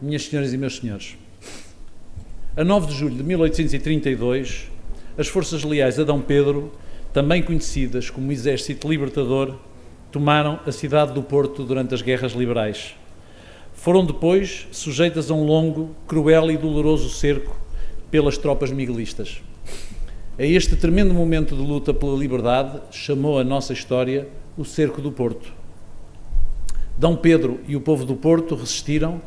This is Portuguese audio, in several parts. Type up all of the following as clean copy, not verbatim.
minhas senhoras e meus senhores. A 9 de julho de 1832, as forças leais a D. Pedro, também conhecidas como Exército Libertador, tomaram a cidade do Porto durante as Guerras Liberais. Foram depois sujeitas a um longo, cruel e doloroso cerco pelas tropas miguelistas. A este tremendo momento de luta pela liberdade chamou a nossa história o Cerco do Porto. D. Pedro e o povo do Porto resistiram,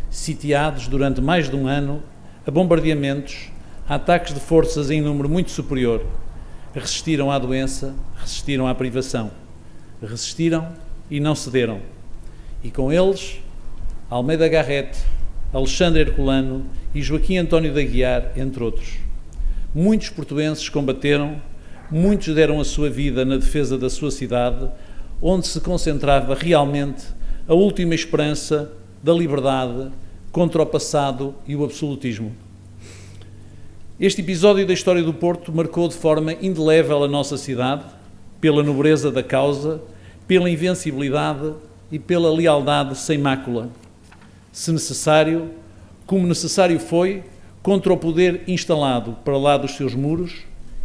sitiados durante mais de um ano, a bombardeamentos, a ataques de forças em número muito superior. Resistiram à doença, resistiram à privação. Resistiram e não cederam. E com eles, Almeida Garrett, Alexandre Herculano e Joaquim António de Aguiar, entre outros. Muitos portuenses combateram, muitos deram a sua vida na defesa da sua cidade, onde se concentrava realmente a última esperança da liberdade contra o passado e o absolutismo. Este episódio da história do Porto marcou de forma indelével a nossa cidade, pela nobreza da causa, pela invencibilidade e pela lealdade sem mácula. Se necessário, como necessário foi, contra o poder instalado para lá dos seus muros,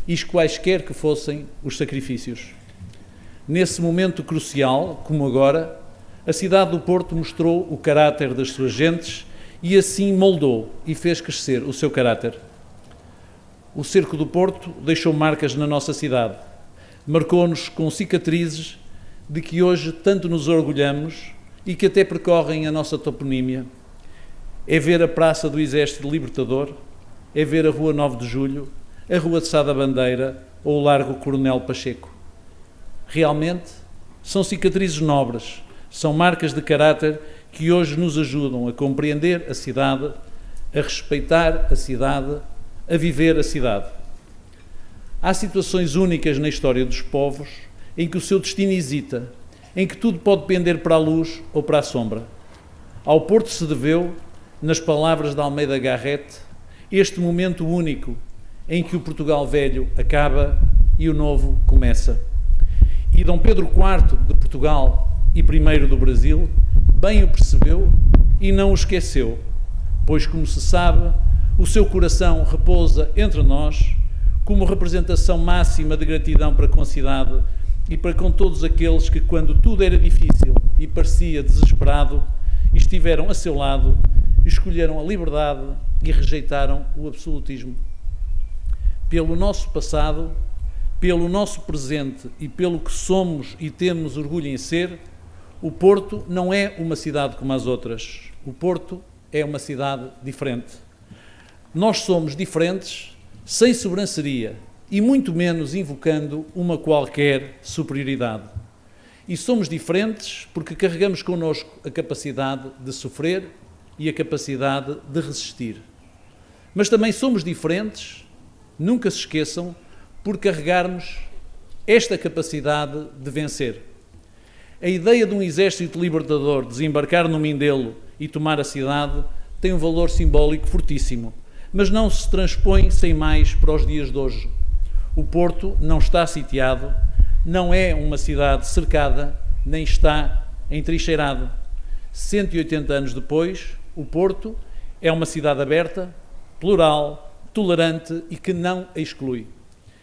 e quaisquer que fossem os sacrifícios. Nesse momento crucial, como agora, a cidade do Porto mostrou o caráter das suas gentes e assim moldou e fez crescer o seu caráter. O Cerco do Porto deixou marcas na nossa cidade, marcou-nos com cicatrizes de que hoje tanto nos orgulhamos e que até percorrem a nossa toponímia. É ver a Praça do Exército Libertador, é ver a Rua 9 de Julho, a Rua de Sá da Bandeira ou o Largo Coronel Pacheco. Realmente, são cicatrizes nobres, são marcas de caráter que hoje nos ajudam a compreender a cidade, a respeitar a cidade, a viver a cidade. Há situações únicas na história dos povos em que o seu destino hesita, em que tudo pode pender para a luz ou para a sombra. Ao Porto se deveu, nas palavras de Almeida Garrett, este momento único em que o Portugal velho acaba e o novo começa. E D. Pedro IV de Portugal e I do Brasil bem o percebeu e não o esqueceu, pois, como se sabe, o seu coração repousa entre nós como representação máxima de gratidão para com a cidade e para com todos aqueles que, quando tudo era difícil e parecia desesperado, estiveram a seu lado, escolheram a liberdade e rejeitaram o absolutismo. Pelo nosso passado, pelo nosso presente e pelo que somos e temos orgulho em ser, o Porto não é uma cidade como as outras. O Porto é uma cidade diferente. Nós somos diferentes, sem sobranceria e muito menos invocando uma qualquer superioridade. E somos diferentes porque carregamos connosco a capacidade de sofrer e a capacidade de resistir. Mas também somos diferentes, nunca se esqueçam, por carregarmos esta capacidade de vencer. A ideia de um exército libertador desembarcar no Mindelo e tomar a cidade tem um valor simbólico fortíssimo, mas não se transpõe sem mais para os dias de hoje. O Porto não está sitiado, não é uma cidade cercada, nem está entrincheirado. 180 anos depois, o Porto é uma cidade aberta, plural, tolerante e que não a exclui.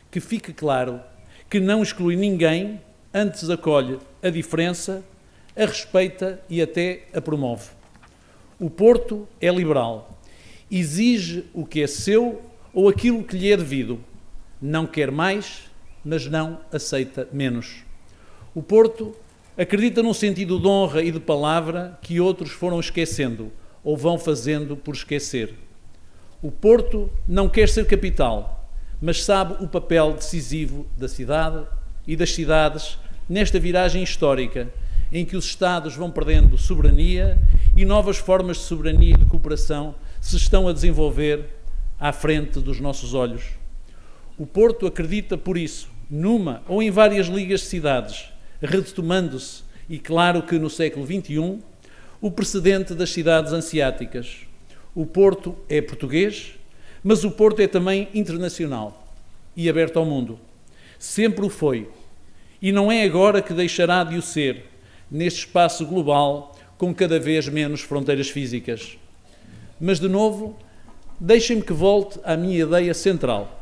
Que fique claro que não exclui ninguém, antes acolhe a diferença, a respeita e até a promove. O Porto é liberal, exige o que é seu ou aquilo que lhe é devido. Não quer mais, mas não aceita menos. O Porto acredita num sentido de honra e de palavra que outros foram esquecendo ou vão fazendo por esquecer. O Porto não quer ser capital, mas sabe o papel decisivo da cidade e das cidades nesta viragem histórica em que os Estados vão perdendo soberania e novas formas de soberania e de cooperação se estão a desenvolver à frente dos nossos olhos. O Porto acredita, por isso, numa ou em várias ligas de cidades, retomando-se, e claro que no século XXI, o precedente das cidades anseáticas. O Porto é português, mas o Porto é também internacional e aberto ao mundo. Sempre o foi. E não é agora que deixará de o ser, neste espaço global com cada vez menos fronteiras físicas. Mas, de novo, deixem-me que volte à minha ideia central.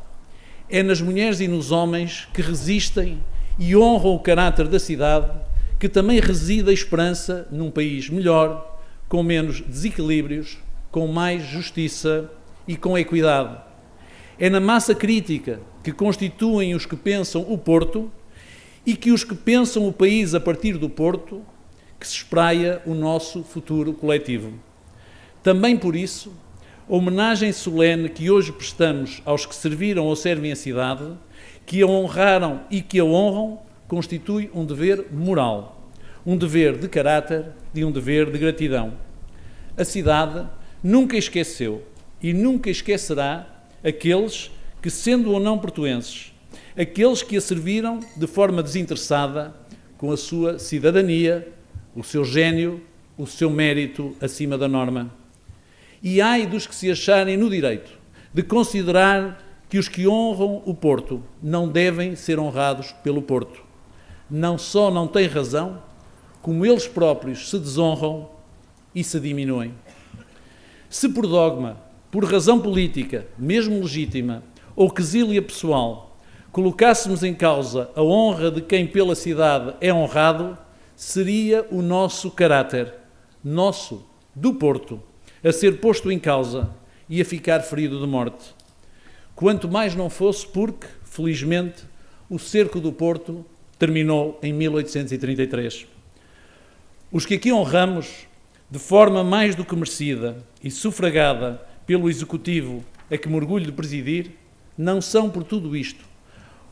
É nas mulheres e nos homens que resistem e honram o caráter da cidade que também reside a esperança num país melhor, com menos desequilíbrios, com mais justiça e com equidade. É na massa crítica que constituem os que pensam o Porto e que os que pensam o país a partir do Porto que se espraia o nosso futuro coletivo. Também por isso, a homenagem solene que hoje prestamos aos que serviram ou servem a cidade, que a honraram e que a honram, constitui um dever moral, um dever de caráter e um dever de gratidão. A cidade nunca esqueceu e nunca esquecerá aqueles que, sendo ou não portuenses, aqueles que a serviram de forma desinteressada, com a sua cidadania, o seu gênio, o seu mérito acima da norma. E ai dos que se acharem no direito de considerar que os que honram o Porto não devem ser honrados pelo Porto. Não só não têm razão, como eles próprios se desonram e se diminuem. Se por dogma, por razão política, mesmo legítima, ou quesília pessoal, colocássemos em causa a honra de quem pela cidade é honrado, seria o nosso caráter, nosso, do Porto, a ser posto em causa e a ficar ferido de morte. Quanto mais não fosse porque, felizmente, o cerco do Porto terminou em 1833. Os que aqui honramos, de forma mais do que merecida e sufragada pelo Executivo a que me orgulho de presidir, não são por tudo isto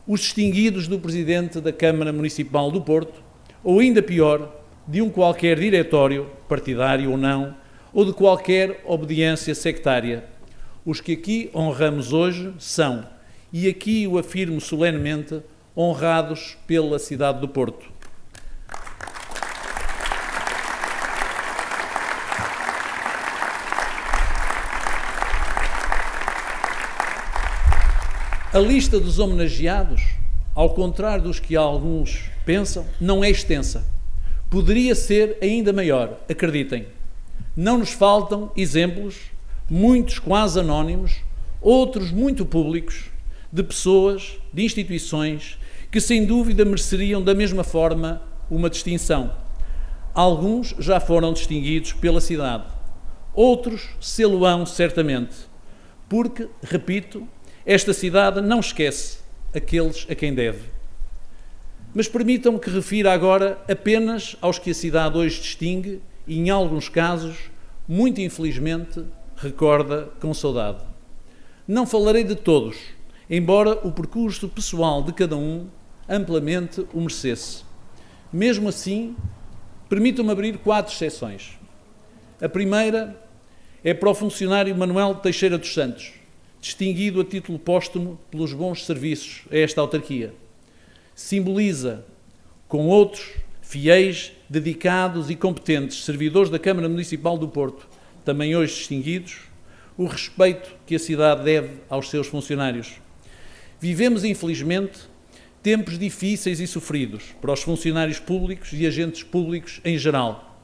os distinguidos do Presidente da Câmara Municipal do Porto, ou ainda pior, de um qualquer diretório, partidário ou não, ou de qualquer obediência sectária. Os que aqui honramos hoje são, e aqui o afirmo solenemente, honrados pela cidade do Porto. A lista dos homenageados, ao contrário dos que alguns pensam, não é extensa. Poderia ser ainda maior, acreditem. Não nos faltam exemplos, muitos quase anónimos, outros muito públicos, de pessoas, de instituições, que sem dúvida mereceriam da mesma forma uma distinção. Alguns já foram distinguidos pela cidade, outros sê-lo-ão certamente, porque, repito, esta cidade não esquece aqueles a quem deve. Mas permitam-me que refira agora apenas aos que a cidade hoje distingue e, em alguns casos, muito infelizmente, recorda com saudade. Não falarei de todos, embora o percurso pessoal de cada um amplamente o merecesse. Mesmo assim, permitam-me abrir 4 exceções. A primeira é para o funcionário Manuel Teixeira dos Santos, distinguido a título póstumo pelos bons serviços a esta autarquia. Simboliza, com outros fiéis, dedicados e competentes servidores da Câmara Municipal do Porto, também hoje distinguidos, o respeito que a cidade deve aos seus funcionários. Vivemos, infelizmente, tempos difíceis e sofridos para os funcionários públicos e agentes públicos em geral.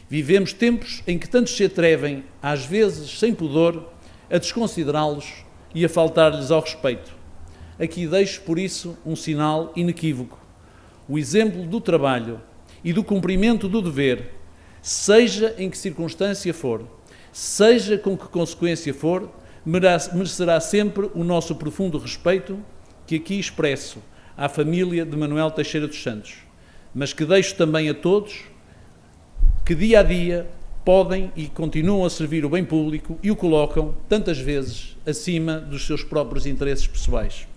Vivemos tempos em que tantos se atrevem, às vezes sem pudor, a desconsiderá-los e a faltar-lhes ao respeito. Aqui deixo, por isso, um sinal inequívoco. O exemplo do trabalho e do cumprimento do dever, seja em que circunstância for, seja com que consequência for, merecerá sempre o nosso profundo respeito, que aqui expresso à família de Manuel Teixeira dos Santos, mas que deixo também a todos que dia a dia podem e continuam a servir o bem público e o colocam, tantas vezes, acima dos seus próprios interesses pessoais.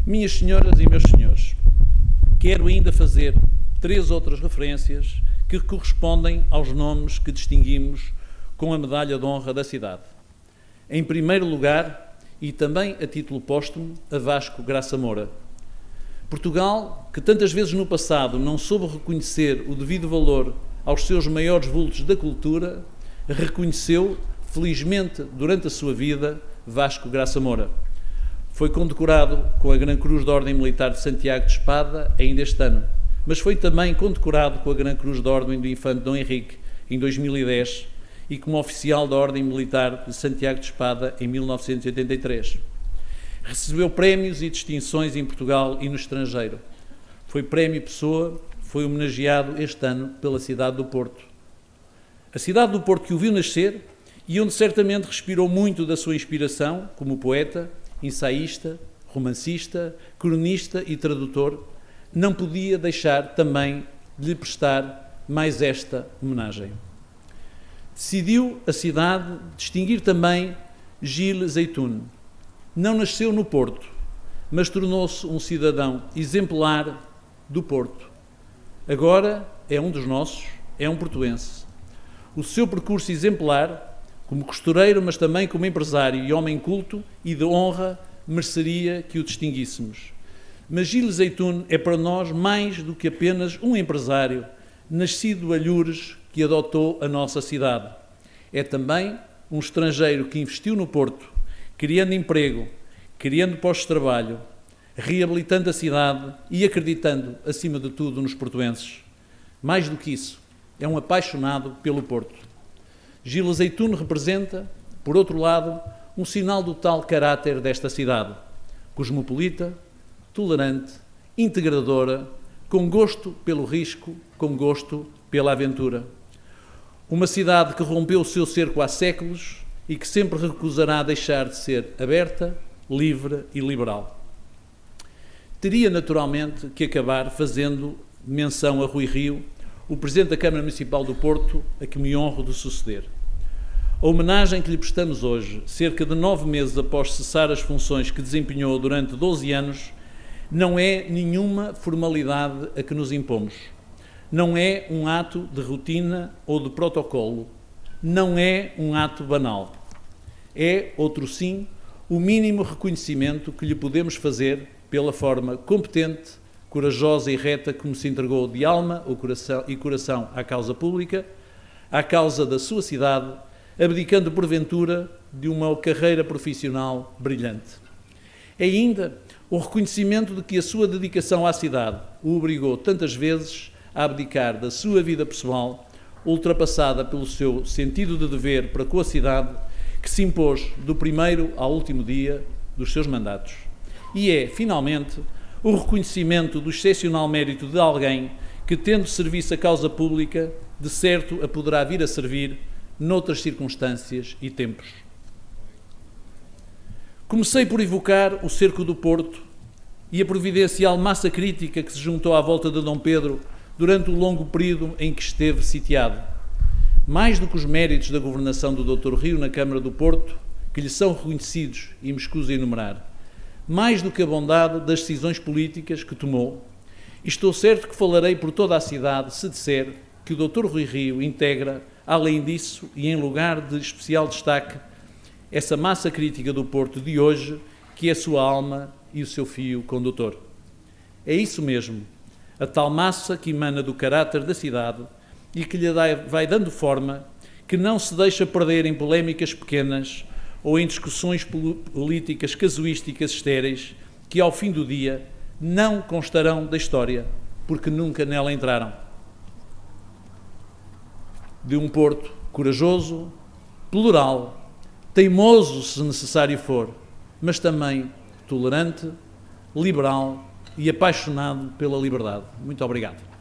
Minhas senhoras e meus senhores, quero ainda fazer 3 outras referências que correspondem aos nomes que distinguimos com a medalha de honra da cidade. Em primeiro lugar, e também a título póstumo, a Vasco Graça Moura. Portugal, que tantas vezes no passado não soube reconhecer o devido valor aos seus maiores vultos da cultura, reconheceu, felizmente, durante a sua vida, Vasco Graça Moura. Foi condecorado com a Gran Cruz da Ordem Militar de Santiago de Espada ainda este ano, mas foi também condecorado com a Gran Cruz da Ordem do Infante Dom Henrique em 2010 e como oficial da Ordem Militar de Santiago de Espada em 1983. Recebeu prémios e distinções em Portugal e no estrangeiro. Foi Prémio Pessoa, foi homenageado este ano pela cidade do Porto. A cidade do Porto que o viu nascer e onde certamente respirou muito da sua inspiração como poeta, ensaísta, romancista, cronista e tradutor, não podia deixar também de lhe prestar mais esta homenagem. Decidiu a cidade distinguir também Gilles Zeytoun. Não nasceu no Porto, mas tornou-se um cidadão exemplar do Porto. Agora é um dos nossos, é um portuense. O seu percurso exemplar, como costureiro, mas também como empresário e homem culto e de honra, mereceria que o distinguíssemos. Mas Gilles Zeytoun é para nós mais do que apenas um empresário, nascido a Lures, que adotou a nossa cidade. É também um estrangeiro que investiu no Porto, criando emprego, criando postos de trabalho, reabilitando a cidade e acreditando, acima de tudo, nos portuenses. Mais do que isso, é um apaixonado pelo Porto. Gilles Zeytoun representa, por outro lado, um sinal do tal caráter desta cidade, cosmopolita, tolerante, integradora, com gosto pelo risco, com gosto pela aventura. Uma cidade que rompeu o seu cerco há séculos e que sempre recusará deixar de ser aberta, livre e liberal. Teria, naturalmente, que acabar fazendo menção a Rui Rio, o Presidente da Câmara Municipal do Porto, a que me honro de suceder. A homenagem que lhe prestamos hoje, cerca de 9 meses após cessar as funções que desempenhou durante 12 anos, não é nenhuma formalidade a que nos impomos. Não é um ato de rotina ou de protocolo. Não é um ato banal. É, outro sim, o mínimo reconhecimento que lhe podemos fazer pela forma competente, corajosa e reta como se entregou de alma e coração à causa pública, à causa da sua cidade, abdicando porventura de uma carreira profissional brilhante. É ainda o reconhecimento de que a sua dedicação à cidade o obrigou tantas vezes a abdicar da sua vida pessoal, ultrapassada pelo seu sentido de dever para com a cidade, que se impôs do primeiro ao último dia dos seus mandatos. E é, finalmente, o reconhecimento do excepcional mérito de alguém que, tendo serviço à causa pública, de certo a poderá vir a servir noutras circunstâncias e tempos. Comecei por evocar o cerco do Porto e a providencial massa crítica que se juntou à volta de Dom Pedro durante o longo período em que esteve sitiado. Mais do que os méritos da governação do Dr. Rio na Câmara do Porto, que lhe são reconhecidos e me escuso a enumerar, mais do que a bondade das decisões políticas que tomou, estou certo que falarei por toda a cidade se disser que o Dr. Rui Rio integra, além disso, e em lugar de especial destaque, essa massa crítica do Porto de hoje, que é a sua alma e o seu fio condutor. É isso mesmo, a tal massa que emana do caráter da cidade e que lhe vai dando forma, que não se deixa perder em polémicas pequenas ou em discussões políticas casuísticas estéreis, que ao fim do dia não constarão da história, porque nunca nela entraram. De um Porto corajoso, plural, teimoso se necessário for, mas também tolerante, liberal e apaixonado pela liberdade. Muito obrigado.